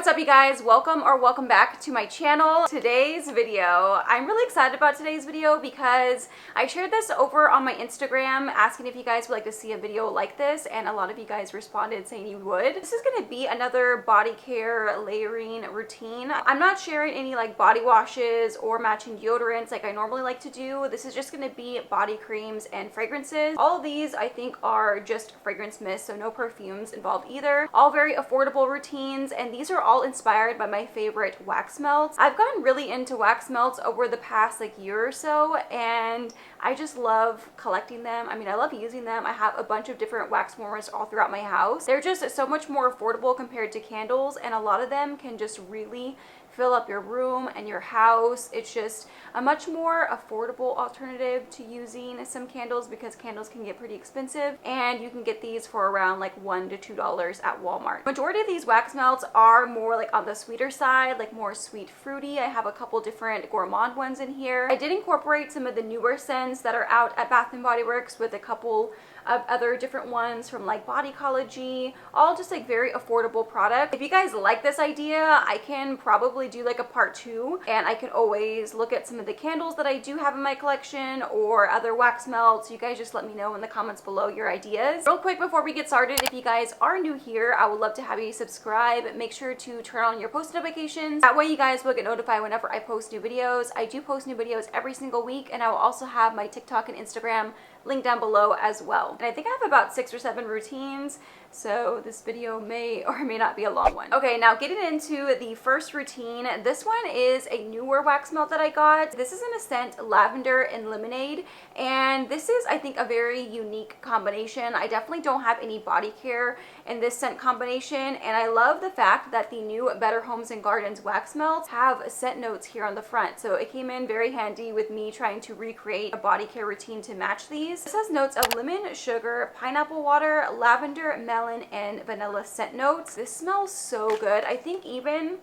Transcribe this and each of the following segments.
What's up, you guys? Welcome back to my channel. Today's video, I'm really excited about today's video because I shared this over on my Instagram asking if you guys would like to see a video like this, and a lot of you guys responded saying you would. This is going to be another body care layering routine. I'm not sharing any like body washes or matching deodorants like I normally like to do. This is just going to be body creams and fragrances. All of these I think are just fragrance mist, so no perfumes involved either. All very affordable routines, and these are all inspired by my favorite wax melts. I've gotten really into wax melts over the past like year or so, and I just love collecting them. I mean, I love using them. I have a bunch of different wax warmers all throughout my house. They're just so much more affordable compared to candles, and a lot of them can just really fill up your room and your house. It's just a much more affordable alternative to using some candles because candles can get pretty expensive, and you can get these for around like $1 to $2 at Walmart. Majority of these wax melts are more like on the sweeter side, like more sweet fruity. I have a couple different Gourmand ones in here. I did incorporate some of the newer scents that are out at Bath & Body Works with a couple of other different ones from like Bodycology, all just like very affordable products. If you guys like this idea, I can probably do like a part 2, and I can always look at some of the candles that I do have in my collection or other wax melts. You guys just let me know in the comments below your ideas. Real quick before we get started, if you guys are new here, I would love to have you subscribe. Make sure to turn on your post notifications. That way you guys will get notified whenever I post new videos. I do post new videos every single week, and I will also have my TikTok and Instagram link down below as well. And I think I have about 6 or 7 routines, so this video may or may not be a long one. Okay, now getting into the first routine. This one is a newer wax melt that I got. This is in a scent lavender and lemonade, and this is, I think, a very unique combination. I definitely don't have any body care in this scent combination, and I love the fact that the new Better Homes and Gardens wax melts have scent notes here on the front, so it came in very handy with me trying to recreate a body care routine to match these. This has notes of lemon, sugar, pineapple water, lavender, melon, and vanilla scent notes. This smells so good. I think even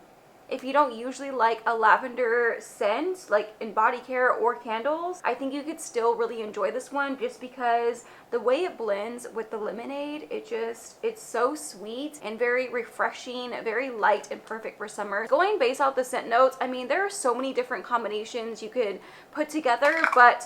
if you don't usually like a lavender scent, like in body care or candles, I think you could still really enjoy this one just because the way it blends with the lemonade, it's so sweet and very refreshing, very light and perfect for summer. Going based off the scent notes, I mean, there are so many different combinations you could put together, but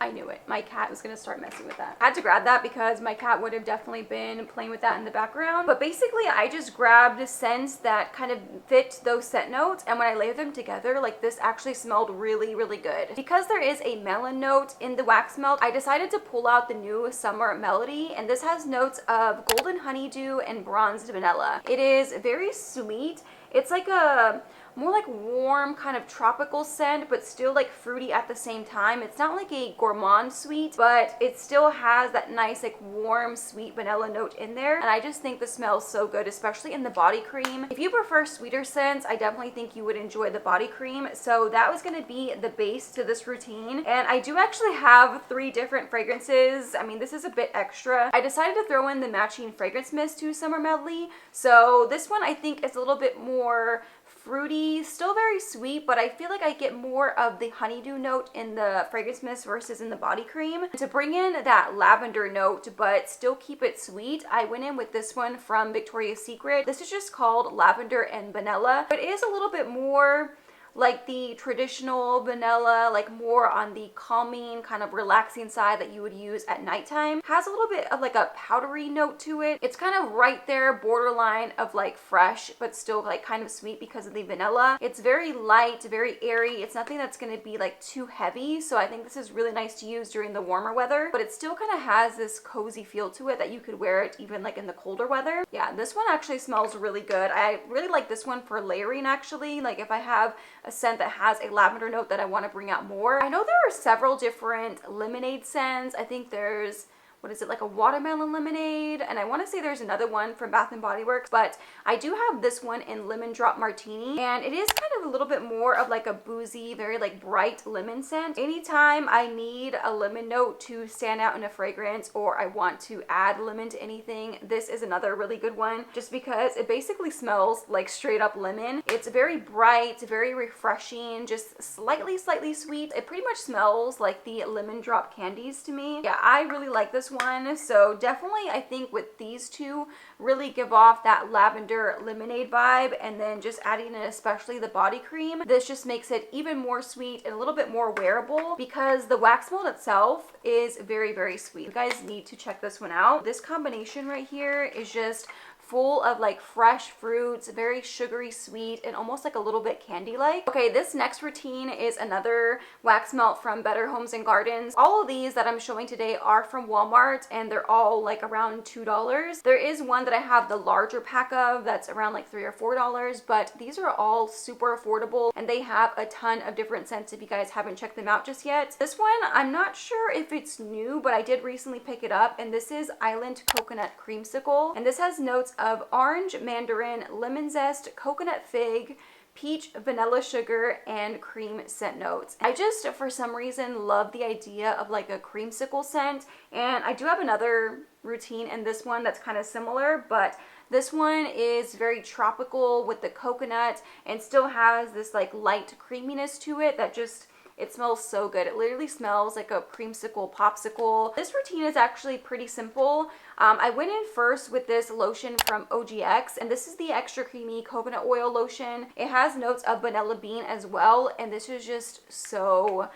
I knew it. My cat was going to start messing with that. I had to grab that because my cat would have definitely been playing with that in the background. But basically, I just grabbed scents that kind of fit those scent notes, and when I layered them together, like, this actually smelled really, really good. Because there is a melon note in the wax melt, I decided to pull out the new Summer Melody, and this has notes of golden honeydew and bronzed vanilla. It is very sweet. It's like a more like warm kind of tropical scent, but still like fruity at the same time. It's not like a gourmand sweet, but it still has that nice like warm sweet vanilla note in there, and I just think the smells so good, especially in the body cream. If you prefer sweeter scents, I definitely think you would enjoy the body cream. So that was going to be the base to this routine, and I do actually have 3 different fragrances. I mean, this is a bit extra. I decided to throw in the matching fragrance mist to Summer Medley, so this one I think is a little bit more fruity, still very sweet, but I feel like I get more of the honeydew note in the fragrance mist versus in the body cream. To bring in that lavender note but still keep it sweet, I went in with this one from Victoria's Secret. This is just called Lavender and Vanilla, but it is a little bit more like the traditional vanilla, like more on the calming kind of relaxing side that you would use at nighttime. Has a little bit of like a powdery note to it. It's kind of right there borderline of like fresh, but still like kind of sweet because of the vanilla. It's very light, very airy. It's nothing that's going to be like too heavy, so I think this is really nice to use during the warmer weather, but it still kind of has this cozy feel to it that you could wear it even like in the colder weather. Yeah, this one actually smells really good. I really like this one for layering actually. Like if I have a scent that has a lavender note that I want to bring out more. I know there are several different lemonade scents. I think there's, what is it, like a watermelon lemonade, and I want to say there's another one from Bath & Body Works, but I do have this one in Lemon Drop Martini, and it is kind of a little bit more of like a boozy, very like bright lemon scent. Anytime I need a lemon note to stand out in a fragrance, or I want to add lemon to anything, this is another really good one just because it basically smells like straight up lemon. It's very bright, very refreshing, just slightly sweet. It pretty much smells like the lemon drop candies to me. Yeah, I really like this one. So definitely I think with these two really give off that lavender lemonade vibe, and then just adding in especially the body cream, this just makes it even more sweet and a little bit more wearable because the wax melt itself is very, very sweet. You guys need to check this one out. This combination right here is just full of like fresh fruits, very sugary sweet, and almost like a little bit candy-like. Okay, this next routine is another wax melt from Better Homes and Gardens. All of these that I'm showing today are from Walmart, and they're all like around $2. There is one that I have the larger pack of that's around like $3 or $4, but these are all super affordable, and they have a ton of different scents if you guys haven't checked them out just yet. This one, I'm not sure if it's new, but I did recently pick it up, and this is Island Coconut Creamsicle, and this has notes of orange, mandarin, lemon zest, coconut fig, peach, vanilla sugar, and cream scent notes. I just, for some reason, love the idea of like a creamsicle scent, and I do have another routine in this one that's kind of similar, but this one is very tropical with the coconut and still has this like light creaminess to it that just, it smells so good. It literally smells like a creamsicle popsicle. This routine is actually pretty simple. I went in first with this lotion from OGX, and this is the extra creamy coconut oil lotion. It has notes of vanilla bean as well, and this is just so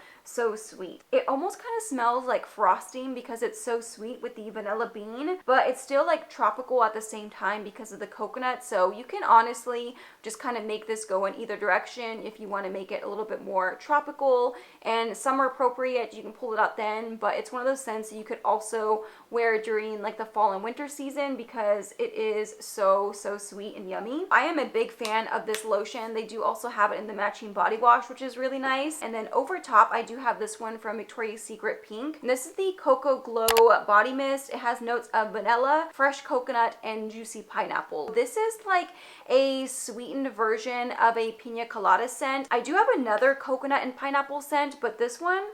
sweet. It almost kind of smells like frosting because it's so sweet with the vanilla bean, but it's still like tropical at the same time because of the coconut. So you can honestly just kind of make this go in either direction. If you want to make it a little bit more tropical and summer appropriate, you can pull it out then, but it's one of those scents that you could also wear during like the fall and winter season because it is so sweet and yummy. I am a big fan of this lotion. They do also have it in the matching body wash, which is really nice. And then over top, I do have this one from Victoria's Secret Pink. And this is the Cocoa Glow Body Mist. It has notes of vanilla, fresh coconut, and juicy pineapple. This is like a sweetened version of a pina colada scent. I do have another coconut and pineapple scent, but this one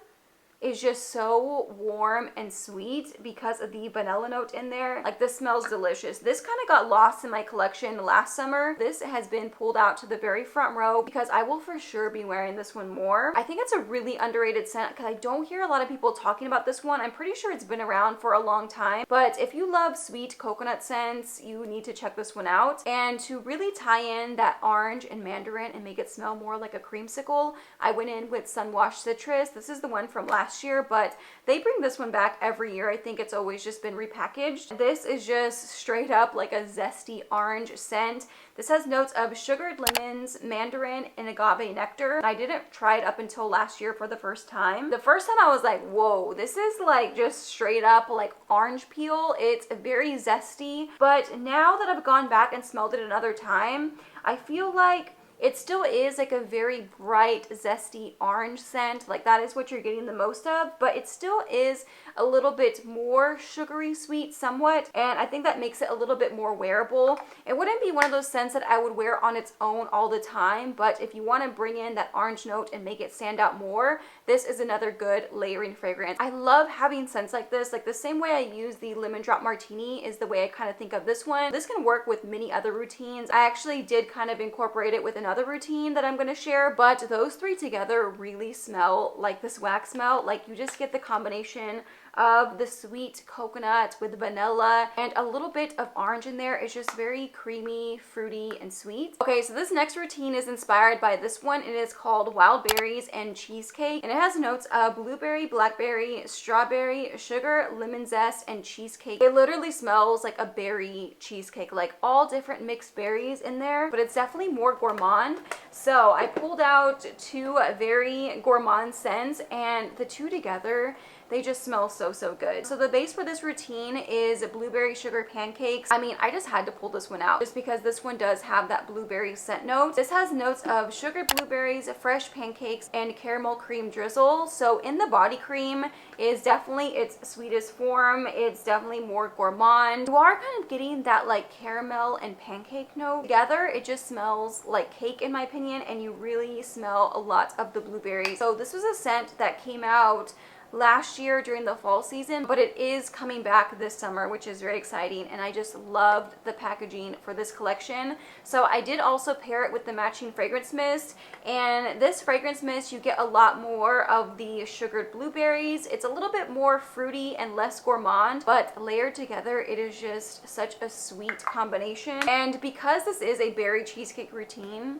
is just so warm and sweet because of the vanilla note in there. Like, this smells delicious. This kind of got lost in my collection last summer. This has been pulled out to the very front row because I will for sure be wearing this one more. I think it's a really underrated scent because I don't hear a lot of people talking about this one. I'm pretty sure it's been around for a long time, but if you love sweet coconut scents, you need to check this one out. And to really tie in that orange and mandarin and make it smell more like a creamsicle, I went in with Sunwash Citrus. This is the one from last year, but they bring this one back every year. I think it's always just been repackaged. This is just straight up like a zesty orange scent. This has notes of sugared lemons, mandarin, and agave nectar. I didn't try it up until last year for the first time. The first time I was like, whoa, this is like just straight up like orange peel. It's very zesty, but now that I've gone back and smelled it another time, I feel like it still is like a very bright, zesty orange scent. Like, that is what you're getting the most of, but it still is a little bit more sugary sweet somewhat, and I think that makes it a little bit more wearable. It wouldn't be one of those scents that I would wear on its own all the time, but if you want to bring in that orange note and make it stand out more, this is another good layering fragrance. I love having scents like this. Like, the same way I use the Lemon Drop Martini is the way I kind of think of this one. This can work with many other routines. I actually did kind of incorporate it with another routine that I'm going to share, but those three together really smell like this wax melt. Like, you just get the combination of the sweet coconut with vanilla and a little bit of orange in there. It's just very creamy, fruity, and sweet. Okay, so this next routine is inspired by this one. It is called Wild Berries and Cheesecake, and it has notes of blueberry, blackberry, strawberry, sugar, lemon zest, and cheesecake. It literally smells like a berry cheesecake, like all different mixed berries in there, but it's definitely more gourmand. So I pulled out two very gourmand scents, and the two together, they just smell so good. So the base for this routine is blueberry sugar pancakes. I mean, I just had to pull this one out just because this one does have that blueberry scent note. This has notes of sugared blueberries, fresh pancakes, and caramel cream drizzle. So in the body cream is definitely its sweetest form. It's definitely more gourmand. You are kind of getting that like caramel and pancake note together. It just smells like cake in my opinion, and you really smell a lot of the blueberries. So this was a scent that came out last year during the fall season, but it is coming back this summer, which is very exciting, and I just loved the packaging for this collection. So I did also pair it with the matching fragrance mist, and this fragrance mist, you get a lot more of the sugared blueberries. It's a little bit more fruity and less gourmand, but layered together, it is just such a sweet combination. And because this is a berry cheesecake routine,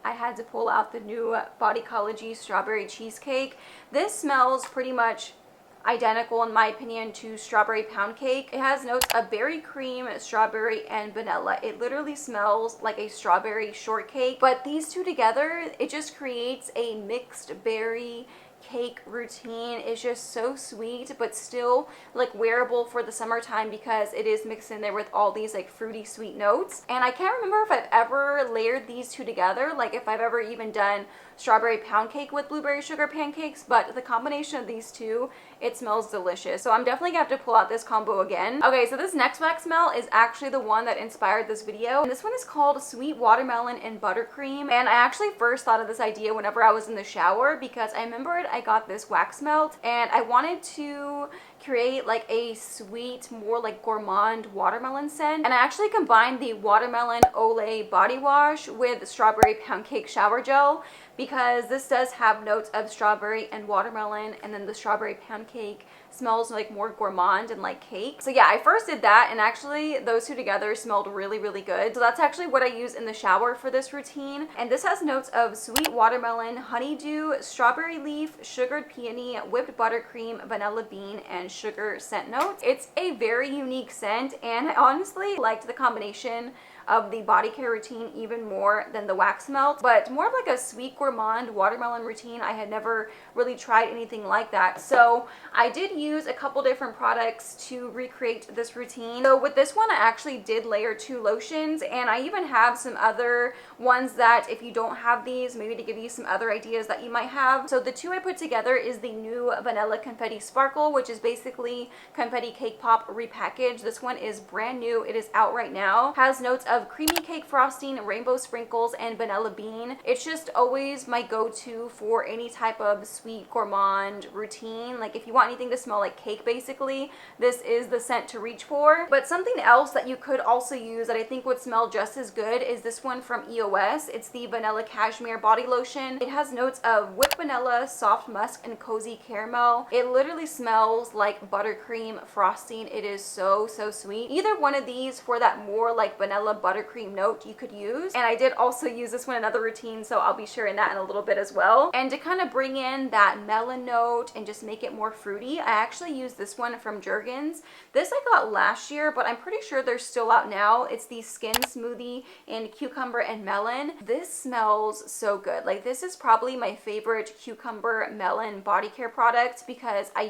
I had to pull out the new Bodycology strawberry cheesecake. This smells pretty much identical, in my opinion, to strawberry pound cake. It has notes of berry cream, strawberry, and vanilla. It literally smells like a strawberry shortcake, but these two together, it just creates a mixed berry cake routine. Is just so sweet, but still like wearable for the summertime because it is mixed in there with all these like fruity sweet notes. And I can't remember if I've ever layered these two together, like if I've ever even done strawberry pound cake with blueberry sugar pancakes, but the combination of these two, it smells delicious. So I'm definitely gonna have to pull out this combo again. Okay, so this next wax smell is actually the one that inspired this video. And this one is called Sweet Watermelon and Buttercream. And I actually first thought of this idea whenever I was in the shower because I remembered I got this wax melt and I wanted to create like a sweet, more like gourmand watermelon scent. And I actually combined the watermelon Olay body wash with strawberry pound cake shower gel because this does have notes of strawberry and watermelon, and then the strawberry pound cake smells like more gourmand and like cake. So yeah, I first did that, and actually those two together smelled really, really good. So that's actually what I use in the shower for this routine. And this has notes of sweet watermelon, honeydew, strawberry leaf, sugared peony, whipped buttercream, vanilla bean, and sugar scent notes. It's a very unique scent, and I honestly liked the combination of the body care routine even more than the wax melt, but more of like a sweet gourmand watermelon routine. I had never really tried anything like that. So I did use a couple different products to recreate this routine. So with this one, I actually did layer 2 lotions, and I even have some other ones that if you don't have these, maybe to give you some other ideas that you might have. So the 2 I put together is the new Vanilla Confetti Sparkle, which is basically confetti cake pop repackaged. This one is brand new. It is out right now. Has notes of creamy cake frosting, rainbow sprinkles, and vanilla bean. It's just always my go-to for any type of sweet gourmand routine. Like if you want anything to smell like cake, basically, this is the scent to reach for. But something else that you could also use that I think would smell just as good is this one from EOS. It's the Vanilla Cashmere Body Lotion. It has notes of whipped vanilla, soft musk, and cozy caramel. It literally smells like buttercream frosting. It is so, so sweet. Either one of these for that more like vanilla buttercream note you could use. And I did also use this one in another routine, so I'll be sharing that in a little bit as well. And to kind of bring in that melon note and just make it more fruity, I actually used this one from Jergens. This I got last year, but I'm pretty sure they're still out now. It's the Skin Smoothie in cucumber and melon. This smells so good. Like this is probably my favorite cucumber melon body care product because I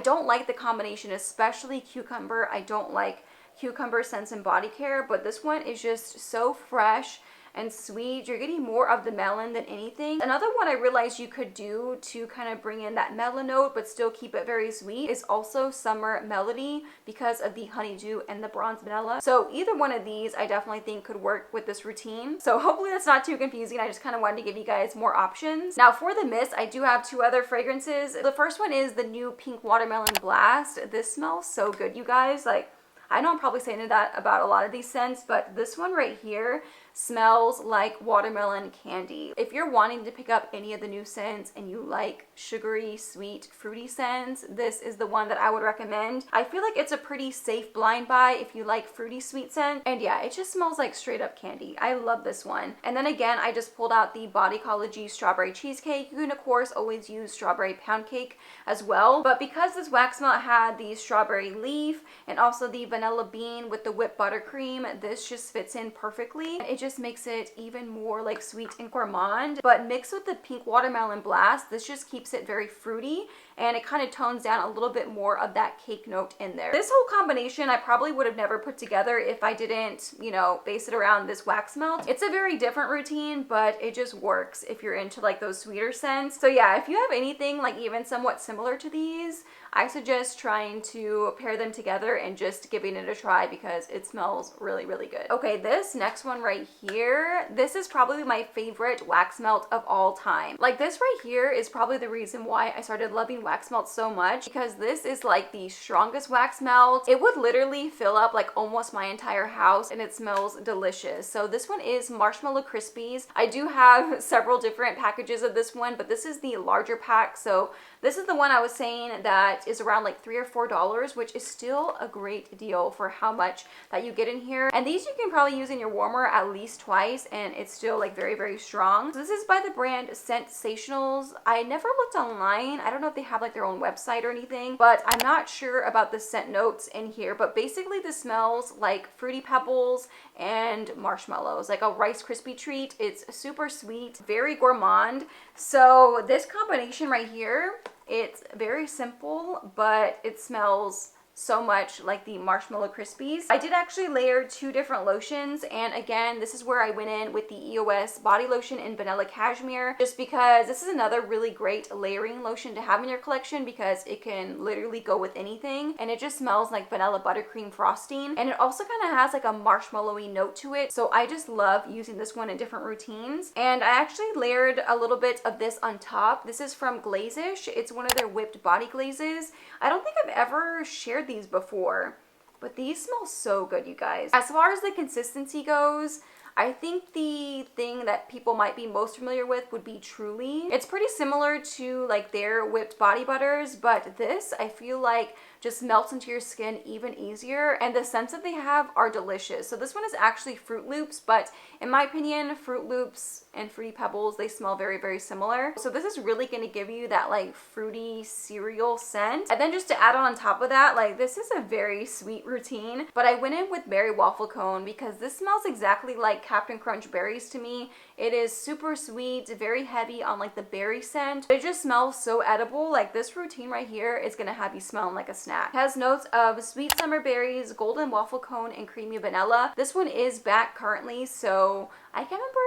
don't like the combination, especially cucumber. I don't like cucumber scents and body care, but this one is just so fresh and sweet. You're getting more of the melon than anything. Another one I realized you could do to kind of bring in that melon note but still keep it very sweet is also Summer Melody because of the honeydew and the bronze vanilla. So either one of these I definitely think could work with this routine. So hopefully that's not too confusing. I just kind of wanted to give you guys more options. Now for the mist, I do have 2 other fragrances. The first one is the new Pink Watermelon Blast. This smells so good, you guys. Like, I know I'm probably saying that about a lot of these scents, but this one right here smells like watermelon candy. If you're wanting to pick up any of the new scents and you like sugary, sweet, fruity scents, this is the one that I would recommend. I feel like it's a pretty safe blind buy if you like fruity, sweet scent. And yeah, it just smells like straight up candy. I love this one. And then again, I just pulled out the Bodycology Strawberry Cheesecake. You can of course always use strawberry pound cake as well. But because this wax melt had the strawberry leaf and also the vanilla bean with the whipped buttercream, this just fits in perfectly. It just makes it even more like sweet and gourmand, but mixed with the Pink Watermelon Blast, this just keeps it very fruity and it kind of tones down a little bit more of that cake note in there. This whole combination I probably would have never put together if I didn't, you know, base it around this wax melt. It's a very different routine, but it just works if you're into like those sweeter scents. So yeah, if you have anything like even somewhat similar to these, I suggest trying to pair them together and just giving it a try because it smells really, really good. Okay, this next one right here, this is probably my favorite wax melt of all time. Like this right here is probably the reason why I started loving wax melt so much because this is like the strongest wax melt. It would literally fill up like almost my entire house and it smells delicious. So this one is Marshmallow Krispies. I do have several different packages of this one, but this is the larger pack. So this is the one I was saying that is around like $3 or $4, which is still a great deal for how much that you get in here. And these you can probably use in your warmer at least twice and it's still like very, very strong. So this is by the brand Scentsationals. I never looked online. I don't know if they have like their own website or anything, but I'm not sure about the scent notes in here. But basically this smells like Fruity Pebbles and marshmallows, like a Rice Krispie treat. It's super sweet, very gourmand. So this combination right here, it's very simple, but it smells so much like the Marshmallow Krispies. I did actually layer 2 different lotions, and again, this is where I went in with the EOS body lotion in vanilla cashmere, just because this is another really great layering lotion to have in your collection because it can literally go with anything, and it just smells like vanilla buttercream frosting, and it also kind of has like a marshmallowy note to it. So I just love using this one in different routines. And I actually layered a little bit of this on top. This is from Glazish. It's one of their whipped body glazes. I don't think I've ever shared these before, but these smell so good, you guys. As far as the consistency goes, I think the thing that people might be most familiar with would be Truly. It's pretty similar to like their whipped body butters, but this I feel like just melts into your skin even easier, and the scents that they have are delicious. So this one is actually Fruit Loops, but in my opinion, Fruit Loops and Fruity Pebbles, they smell very, very similar. So this is really going to give you that like fruity cereal scent. And then just to add on top of that, like this is a very sweet routine, but I went in with berry waffle cone because this smells exactly like Captain Crunch berries to me. It is super sweet, very heavy on like the berry scent. It just smells so edible. Like this routine right here is going to have you smelling like a snack. It has notes of sweet summer berries, golden waffle cone, and creamy vanilla. This one is back currently, so I can't remember.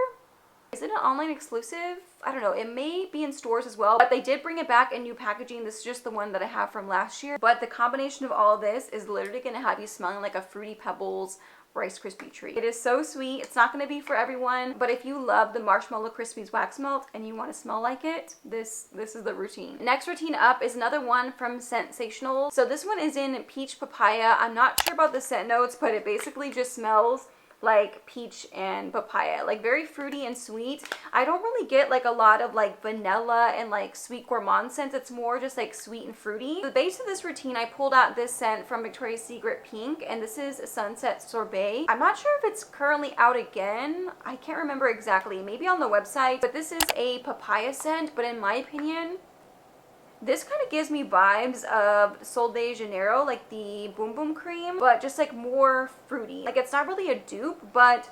Is it an online exclusive? I don't know. It may be in stores as well, but they did bring it back in new packaging. This is just the one that I have from last year. But the combination of all of this is literally going to have you smelling like a Fruity Pebbles Rice Krispie treat. It is so sweet. It's not going to be for everyone, but if you love the Marshmallow Krispies wax melt and you want to smell like it, this is the routine. Next routine up is another one from Scentsationals. So this one is in Peach Papaya. I'm not sure about the scent notes, but it basically just smells like peach and papaya, like very fruity and sweet. I don't really get like a lot of like vanilla and like sweet gourmand scents. It's more just like sweet and fruity. The base of this routine, I pulled out this scent from Victoria's Secret Pink, and this is Sunset Sorbet. I'm not sure if it's currently out again. I can't remember exactly, maybe on the website, but this is a papaya scent, but in my opinion, this kind of gives me vibes of Sol de Janeiro, like the Boom Boom Cream, but just like more fruity. Like it's not really a dupe, but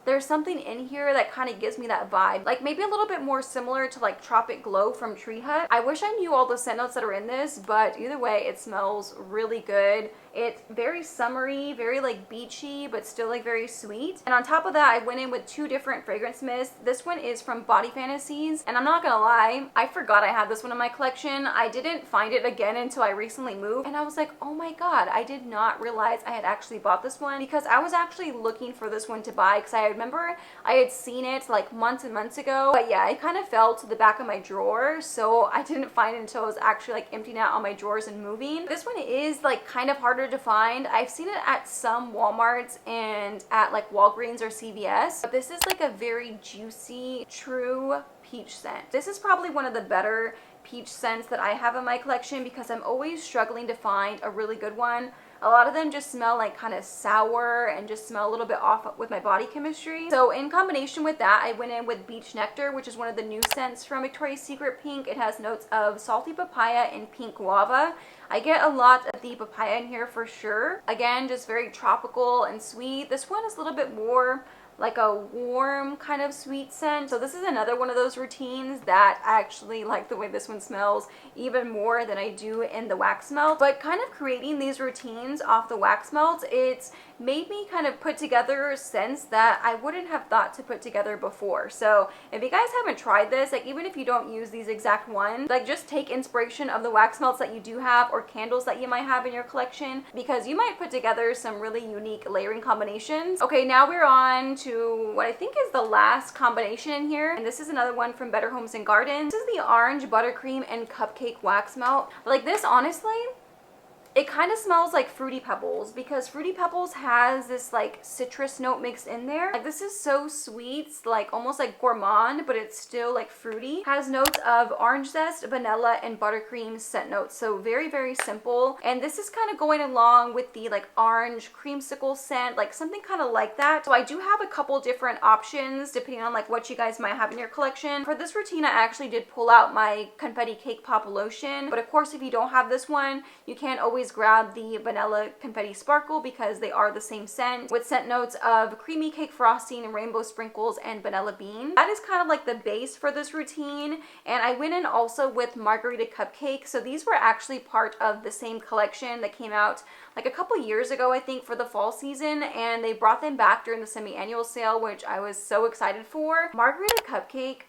there's something in here that kind of gives me that vibe. Like maybe a little bit more similar to like Tropic Glow from Tree Hut. I wish I knew all the scent notes that are in this, but either way, it smells really good. It's very summery, very like beachy, but still like very sweet. And on top of that, I went in with 2 different fragrance mists. This one is from Body Fantasies, and I'm not gonna lie, I forgot I had this one in my collection. I didn't find it again until I recently moved, and I was like, oh my god, I did not realize I had actually bought this one, because I was actually looking for this one to buy, because I remember I had seen it like months and months ago, but yeah, it kind of fell to the back of my drawer, so I didn't find it until I was actually like emptying out all my drawers and moving. This one is like kind of harder to find. I've seen it at some Walmarts and at like Walgreens or CVS, but this is like a very juicy, true peach scent. This is probably one of the better peach scents that I have in my collection because I'm always struggling to find a really good one. A lot of them just smell like kind of sour and just smell a little bit off with my body chemistry. So in combination with that, I went in with Beach Nectar, which is one of the new scents from Victoria's Secret Pink. It has notes of salty papaya and pink guava. I get a lot of the papaya in here for sure. Again, just very tropical and sweet. This one is a little bit more like a warm kind of sweet scent. So this is another one of those routines that I actually like the way this one smells even more than I do in the wax melt. But kind of creating these routines off the wax melt, it's made me kind of put together scents that I wouldn't have thought to put together before. So if you guys haven't tried this, like even if you don't use these exact ones, like just take inspiration of the wax melts that you do have or candles that you might have in your collection, because you might put together some really unique layering combinations. Okay, now we're on to what I think is the last combination in here, and this is another one from Better Homes and Gardens. This is the orange buttercream and cupcake wax melt. Like this, honestly, it kind of smells like Fruity Pebbles, because Fruity Pebbles has this like citrus note mixed in there. Like this is so sweet, like almost like gourmand, but it's still like fruity. Has notes of orange zest, vanilla, and buttercream scent notes. So very, very simple. And this is kind of going along with the like orange creamsicle scent, like something kind of like that. So I do have a couple different options depending on like what you guys might have in your collection. For this routine, I actually did pull out my confetti cake pop lotion, but of course if you don't have this one, you can always grab the vanilla confetti sparkle, because they are the same scent, with scent notes of creamy cake frosting, rainbow sprinkles, and vanilla bean. That is kind of like the base for this routine. And I went in also with margarita cupcake. So these were actually part of the same collection that came out like a couple years ago, I think, for the fall season, and they brought them back during the semi-annual sale, which I was so excited for. Margarita cupcake,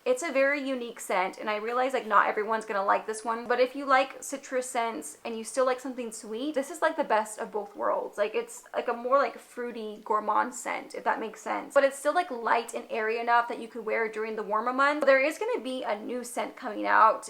it's a very unique scent, and I realize like not everyone's gonna like this one, but if you like citrus scents and you still like something sweet, this is like the best of both worlds. Like it's like a more like fruity gourmand scent, if that makes sense, but it's still like light and airy enough that you could wear during the warmer months. There is gonna be a new scent coming out.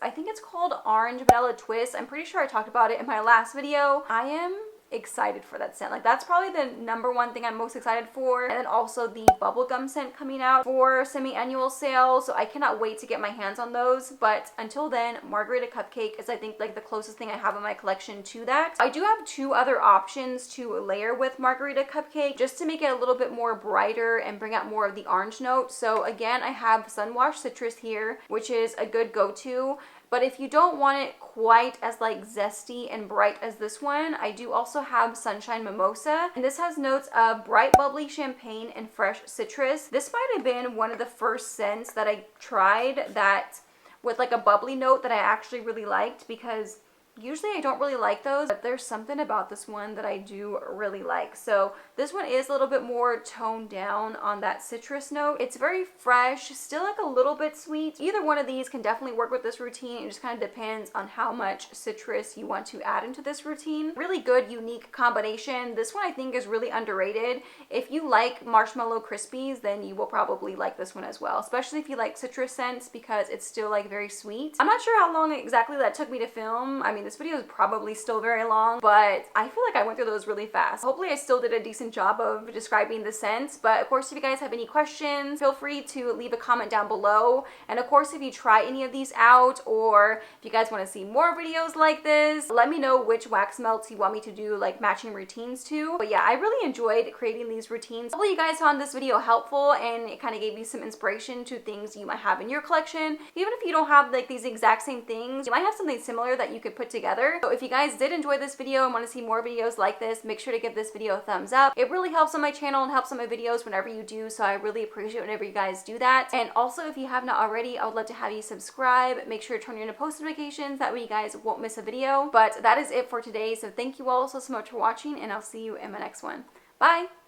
I think it's called Orange Vanilla Twist. I'm pretty sure I talked about it in my last video. I am excited for that scent. Like that's probably the #1 thing I'm most excited for. And then also the bubblegum scent coming out for semi-annual sale, so I cannot wait to get my hands on those. But until then, margarita cupcake is I think like the closest thing I have in my collection to that. I do have 2 other options to layer with margarita cupcake just to make it a little bit more brighter and bring out more of the orange note. So again, I have Sunwash Citrus here, which is a good go-to. But if you don't want it quite as like zesty and bright as this one, I do also have Sunshine Mimosa. And this has notes of bright bubbly champagne and fresh citrus. This might have been one of the first scents that I tried that with like a bubbly note that I actually really liked, because usually I don't really like those, but there's something about this one that I do really like. So this one is a little bit more toned down on that citrus note. It's very fresh, still like a little bit sweet. Either one of these can definitely work with this routine. It just kind of depends on how much citrus you want to add into this routine. Really good, unique combination. This one I think is really underrated. If you like Marshmallow Crispies, then you will probably like this one as well, especially if you like citrus scents, because it's still like very sweet. I'm not sure how long exactly that took me to film. I mean, this video is probably still very long, but I feel like I went through those really fast. Hopefully I still did a decent job of describing the scents, but of course if you guys have any questions, feel free to leave a comment down below. And of course if you try any of these out, or if you guys want to see more videos like this, let me know which wax melts you want me to do like matching routines to. But yeah, I really enjoyed creating these routines. Hopefully you guys found this video helpful and it kind of gave you some inspiration to things you might have in your collection. Even if you don't have like these exact same things, you might have something similar that you could put together. So if you guys did enjoy this video and want to see more videos like this, make sure to give this video a thumbs up. It really helps on my channel and helps on my videos whenever you do, so I really appreciate whenever you guys do that. And also, if you have not already, I would love to have you subscribe. Make sure to turn on your post notifications, that way you guys won't miss a video. But that is it for today, so thank you all so much for watching, and I'll see you in my next one. Bye!